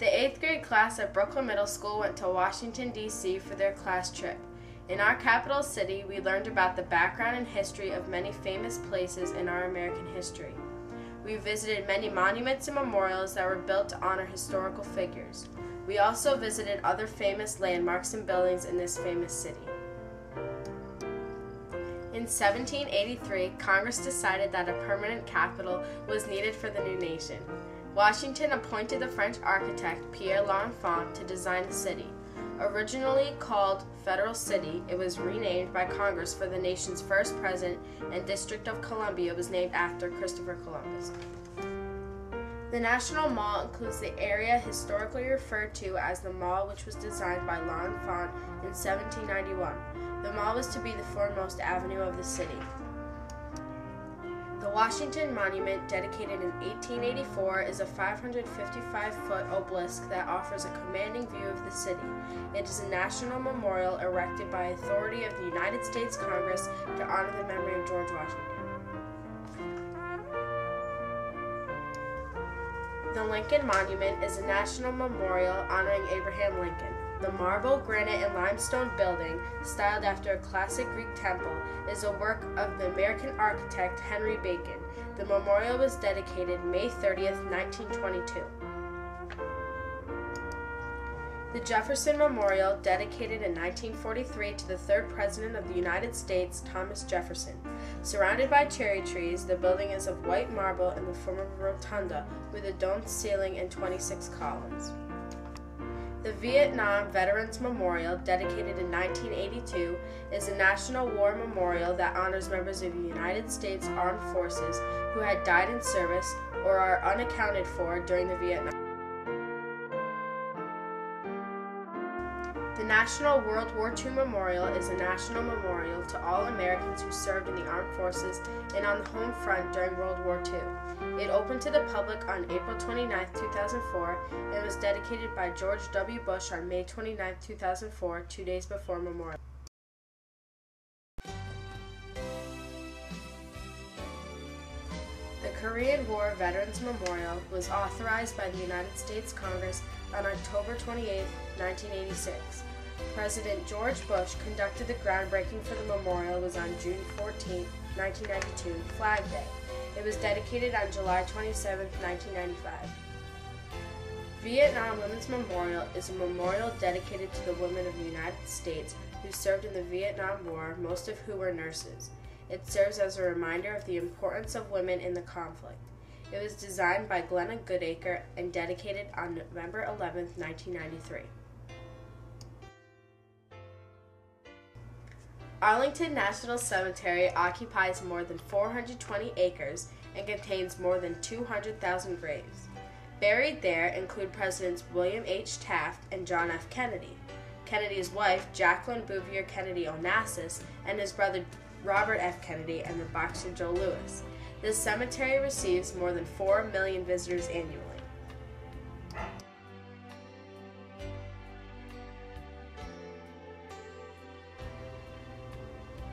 The 8th grade class at Brooklyn Middle School went to Washington, D.C. for their class trip. In our capital city, we learned about the background and history of many famous places in our American history. We visited many monuments and memorials that were built to honor historical figures. We also visited other famous landmarks and buildings in this famous city. In 1783, Congress decided that a permanent capital was needed for the new nation. Washington appointed the French architect Pierre L'Enfant to design the city. Originally called Federal City, it was renamed by Congress for the nation's first president, and District of Columbia was named after Christopher Columbus. The National Mall includes the area historically referred to as the Mall, which was designed by L'Enfant in 1791. The mall was to be the foremost avenue of the city. The Washington Monument, dedicated in 1884, is a 555-foot obelisk that offers a commanding view of the city. It is a national memorial erected by authority of the United States Congress to honor the memory of George Washington. The Lincoln Monument is a national memorial honoring Abraham Lincoln. The marble, granite, and limestone building, styled after a classic Greek temple, is a work of the American architect Henry Bacon. The memorial was dedicated May 30th, 1922. The Jefferson Memorial, dedicated in 1943 to the third President of the United States, Thomas Jefferson. Surrounded by cherry trees, the building is of white marble in the form of a rotunda with a domed ceiling and 26 columns. The Vietnam Veterans Memorial, dedicated in 1982, is a national war memorial that honors members of the United States Armed Forces who had died in service or are unaccounted for during the Vietnam. The National World War II Memorial is a national memorial to all Americans who served in the armed forces and on the home front during World War II. It opened to the public on April 29, 2004, and was dedicated by George W. Bush on May 29, 2004, 2 days before Memorial. The Korean War Veterans Memorial was authorized by the United States Congress on October 28, 1986. President George Bush conducted the groundbreaking for the memorial was on June 14, 1992, Flag Day. It was dedicated on July 27, 1995. Vietnam Women's Memorial is a memorial dedicated to the women of the United States who served in the Vietnam War, most of who were nurses. It serves as a reminder of the importance of women in the conflict. It was designed by Glenna Goodacre and dedicated on November 11, 1993. Arlington National Cemetery occupies more than 420 acres and contains more than 200,000 graves. Buried there include Presidents William H. Taft and John F. Kennedy, Kennedy's wife Jacqueline Bouvier Kennedy Onassis, and his brother Robert F. Kennedy and the boxer Joe Louis. This cemetery receives more than 4 million visitors annually.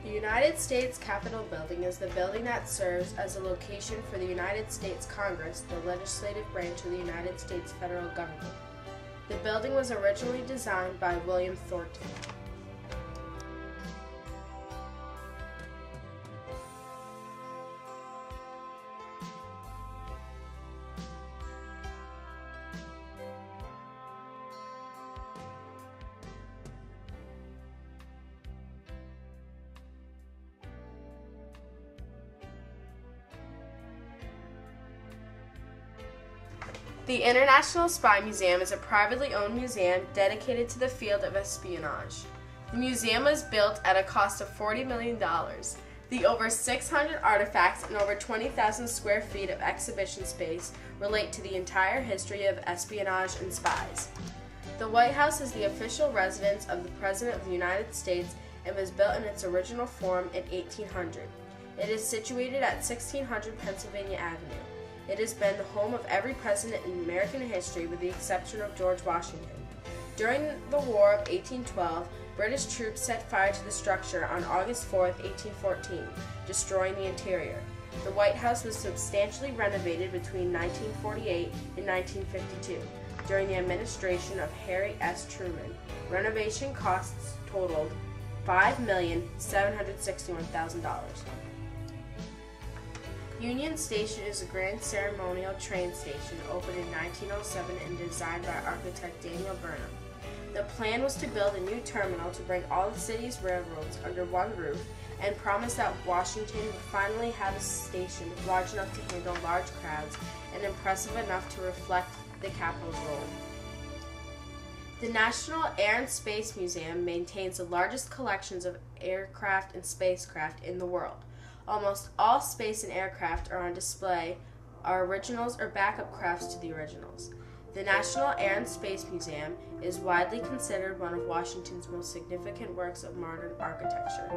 The United States Capitol Building is the building that serves as a location for the United States Congress, the legislative branch of the United States federal government. The building was originally designed by William Thornton. The International Spy Museum is a privately owned museum dedicated to the field of espionage. The museum was built at a cost of $40 million. The over 600 artifacts and over 20,000 square feet of exhibition space relate to the entire history of espionage and spies. The White House is the official residence of the President of the United States and was built in its original form in 1800. It is situated at 1600 Pennsylvania Avenue. It has been the home of every president in American history with the exception of George Washington. During the War of 1812, British troops set fire to the structure on August 4, 1814, destroying the interior. The White House was substantially renovated between 1948 and 1952. during the administration of Harry S. Truman. Renovation costs totaled $5,761,000. Union Station is a grand ceremonial train station opened in 1907 and designed by architect Daniel Burnham. The plan was to build a new terminal to bring all the city's railroads under one roof and promised that Washington would finally have a station large enough to handle large crowds and impressive enough to reflect the capital's role. The National Air and Space Museum maintains the largest collections of aircraft and spacecraft in the world. Almost all space and aircraft are on display are originals or backup crafts to the originals. The National Air and Space Museum is widely considered one of Washington's most significant works of modern architecture.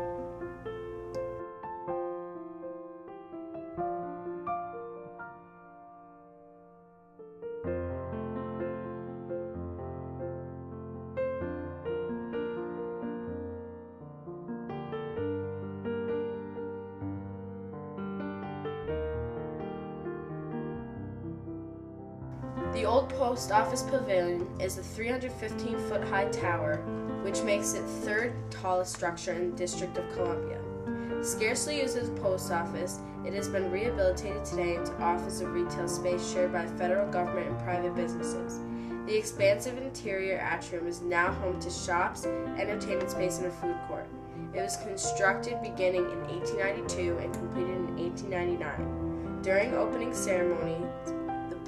The Old Post Office Pavilion is a 315-foot-high tower, which makes it the third tallest structure in the District of Columbia. Scarcely used as a post office, it has been rehabilitated today into office and retail space shared by the federal government and private businesses. The expansive interior atrium is now home to shops, entertainment space, and a food court. It was constructed beginning in 1892 and completed in 1899. During opening ceremony,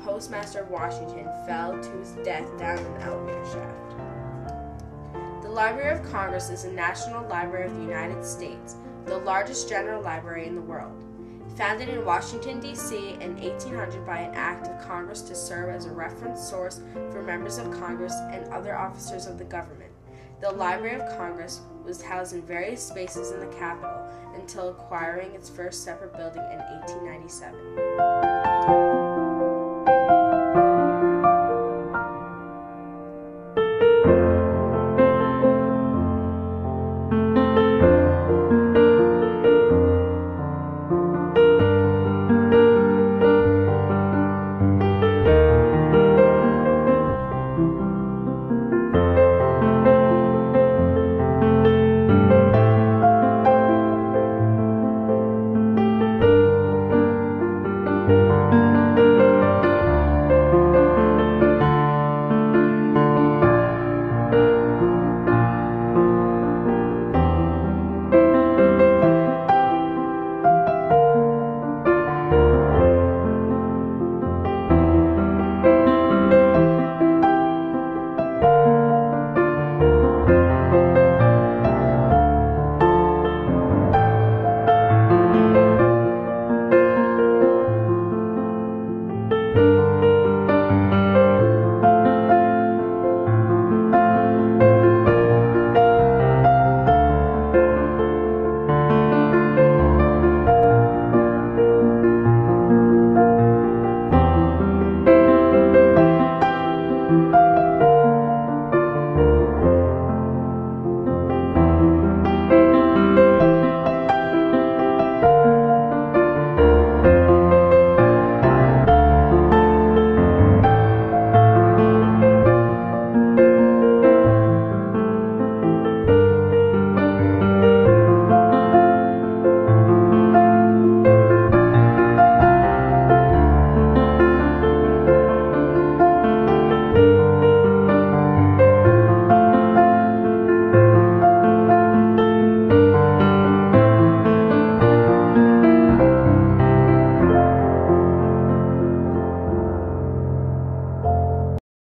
Postmaster of Washington fell to his death down an elevator shaft. The Library of Congress is the National Library of the United States, the largest general library in the world. Founded in Washington, D.C. in 1800 by an act of Congress to serve as a reference source for members of Congress and other officers of the government, the Library of Congress was housed in various spaces in the Capitol until acquiring its first separate building in 1897.